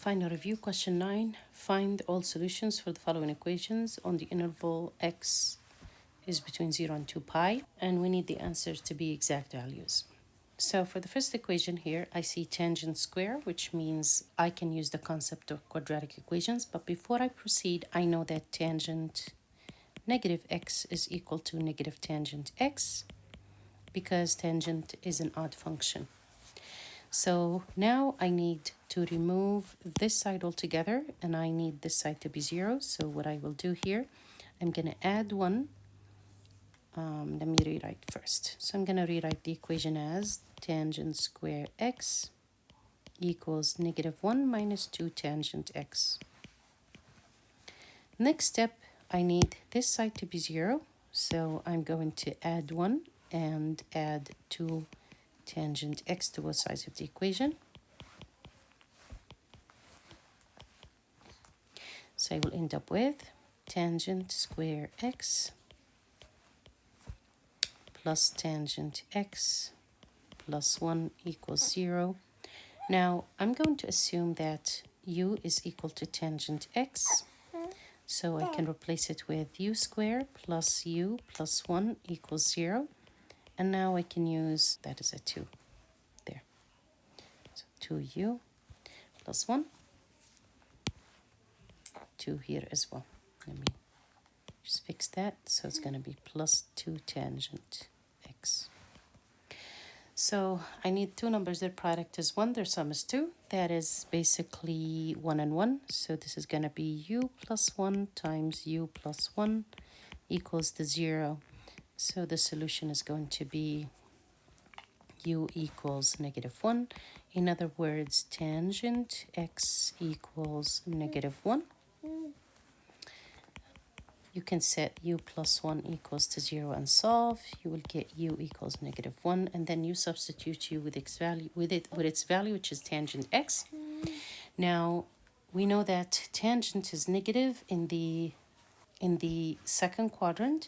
Final review, question 9. Find all solutions for the following equations on the interval x is between 0 and 2 pi, and we need the answers to be exact values. So for the first equation here, I see tangent square, which means I can use the concept of quadratic equations. But before I proceed, I know that tangent negative x is equal to negative tangent x because tangent is an odd function. So now I need to remove this side altogether, and I need this side to be 0. So what I will do here, I'm going to add 1. Let me rewrite first. So I'm going to rewrite the equation as tangent square x equals negative 1 minus 2 tangent x. Next step, I need this side to be 0. So I'm going to add 1 and add 2 tangent x to both sides of the equation. So I will end up with tangent square x plus tangent x plus 1 equals 0. Now I'm going to assume that u is equal to tangent x. So I can replace it with u squared plus u plus 1 equals 0. And now I can use, that is a 2 there. So 2u plus 1, 2 here as well. Let me just fix that. So it's going to be plus 2 tangent x. So I need two numbers. Their product is 1, their sum is 2. That is basically 1 and 1. So this is going to be u plus 1 times u plus 1 equals to 0. So the solution is going to be u equals negative 1. In other words, tangent x equals negative 1. You can set u plus 1 equals to 0 and solve. You will get u equals negative 1, and then you substitute u with its value, with its value, which is tangent x. Now we know that tangent is negative in the second quadrant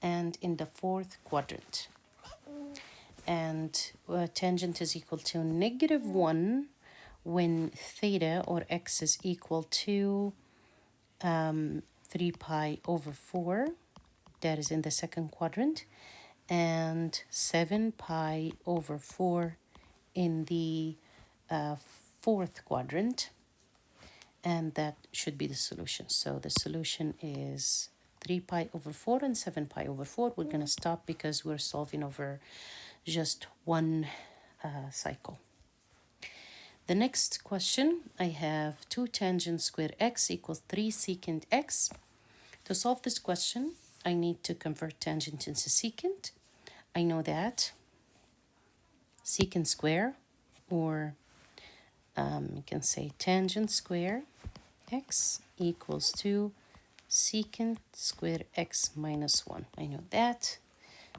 and in the fourth quadrant. And tangent is equal to negative 1 when theta or x is equal to 3 pi over 4, that is in the second quadrant, and 7 pi over 4 in the fourth quadrant, and that should be the solution. So the solution is 3 pi over 4 and 7 pi over 4. We're going to stop because we're solving over just one cycle. The next question, I have 2 tangent square x equals 3 secant x. To solve this question, I need to convert tangent into secant. I know that secant square, or you can say tangent square x equals 2 secant square x minus 1. I know that.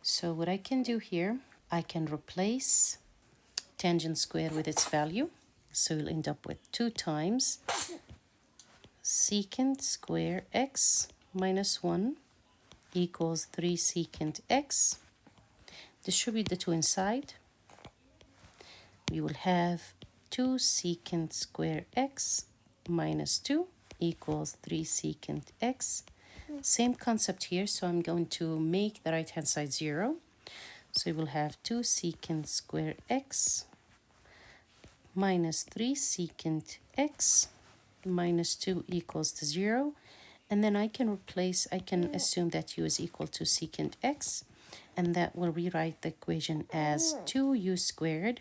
So what I can do here, I can replace tangent square with its value. So you'll end up with 2 times secant square x minus 1 equals 3 secant x. Distribute the 2 inside. We will have 2 secant square x minus 2 equals 3 secant x. Same concept here, so I'm going to make the right hand side 0. So we will have 2 secant square x minus 3 secant x minus 2 equals to 0. And then I can assume that u is equal to secant x, and that will rewrite the equation as 2u squared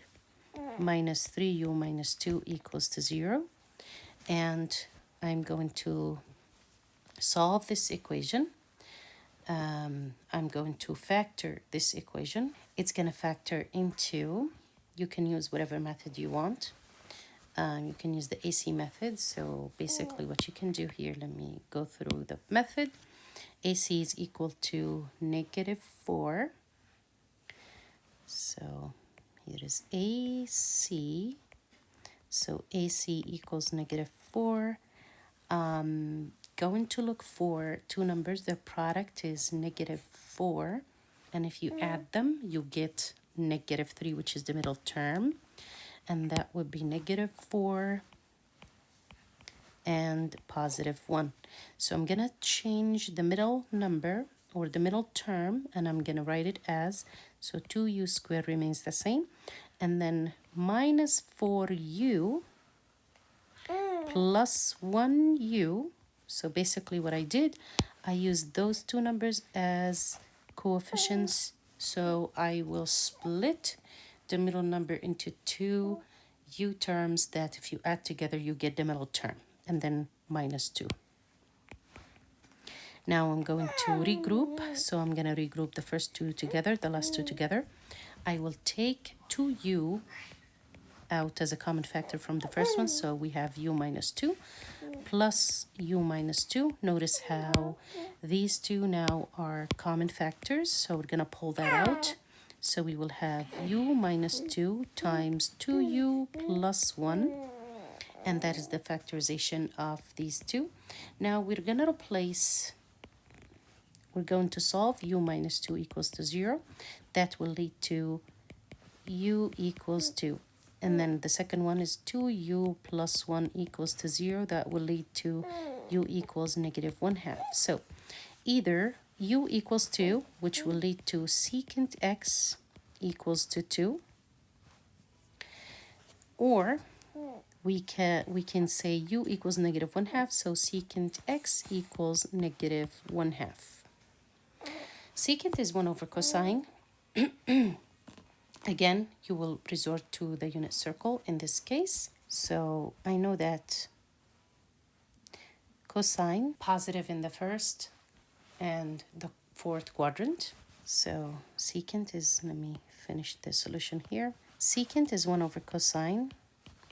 minus 3u minus 2 equals to 0. And I'm going to solve this equation. I'm going to factor this equation. It's going to factor into, you can use whatever method you want. You can use the AC method. So basically what you can do here, let me go through the method. AC is equal to negative 4. So here is AC. So AC equals negative 4. Going to look for two numbers. Their product is negative 4. And if you add them, you get negative 3, which is the middle term. And that would be negative 4 and positive 1. So I'm going to change the middle number or the middle term, and I'm going to write it as, so 2u squared remains the same, and then minus 4u plus 1u. So basically what I did, I used those two numbers as coefficients, so I will split the middle number into two u terms that if you add together you get the middle term, and then minus 2. Now I'm going to regroup, so I'm going to regroup the first two together, the last two together. I will take 2u out as a common factor from the first one, so we have u minus 2 plus u minus 2. Notice how these two now are common factors, so we're going to pull that out. So we will have u minus 2 times 2u plus 1, and that is the factorization of these two. Now we're going to replace, we're going to solve u minus 2 equals to 0. That will lead to u equals 2. And then the second one is 2u plus 1 equals to 0. That will lead to u equals negative 1/2. So either u equals 2, which will lead to secant x equals to 2, or we can say u equals negative 1/2, so secant x equals negative 1/2. Secant is 1 over cosine. Again, you will resort to the unit circle in this case. So I know that cosine positive in the first and the fourth quadrant. So secant is, let me finish the solution here. Secant is 1 over cosine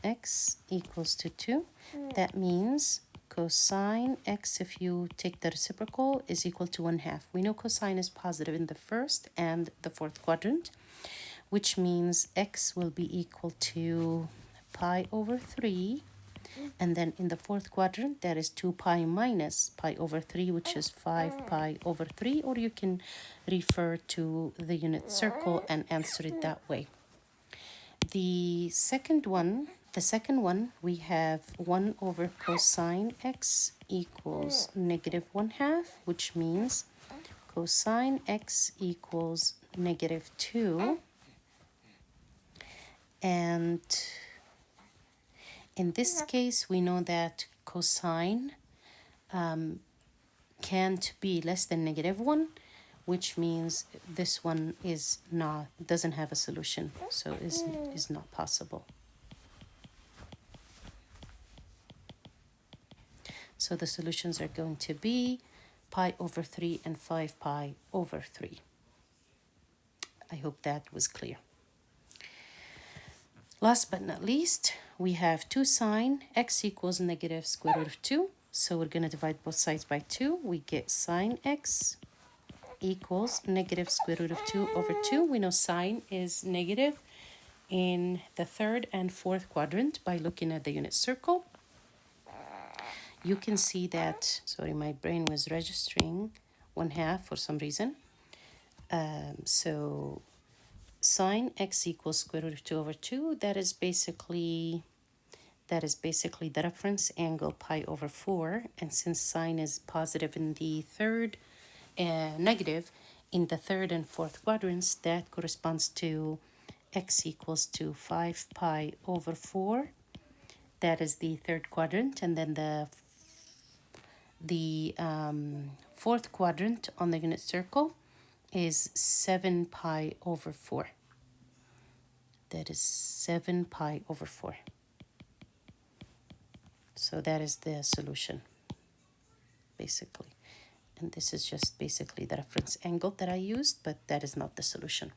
x equals to 2. That means cosine x, if you take the reciprocal, is equal to 1/2. We know cosine is positive in the first and the fourth quadrant, which means x will be equal to pi over 3. And then in the fourth quadrant, that is 2 pi minus pi over 3, which is 5 pi over 3. Or you can refer to the unit circle and answer it that way. The second one, we have 1 over cosine x equals negative 1/2, which means cosine x equals negative 2. And in this case, we know that cosine can't be less than negative 1, which means this one is not, doesn't have a solution, so is not possible. So the solutions are going to be pi over 3 and 5 pi over 3. I hope that was clear. Last but not least, we have 2 sine x equals negative square root of 2. So we're going to divide both sides by 2. We get sine x equals negative square root of 2 over 2. We know sine is negative in the third and fourth quadrant by looking at the unit circle. You can see that, sorry, my brain was registering 1/2 for some reason. So sine x equals square root of 2 over 2. That is basically the reference angle pi over 4. And since sine is positive in the third, negative in the third and fourth quadrants, that corresponds to x equals to 5 pi over 4. That is the third quadrant. And then the fourth quadrant on the unit circle is 7 pi over 4. That is 7 pi over 4. So that is the solution, basically. And this is just basically the reference angle that I used, but that is not the solution.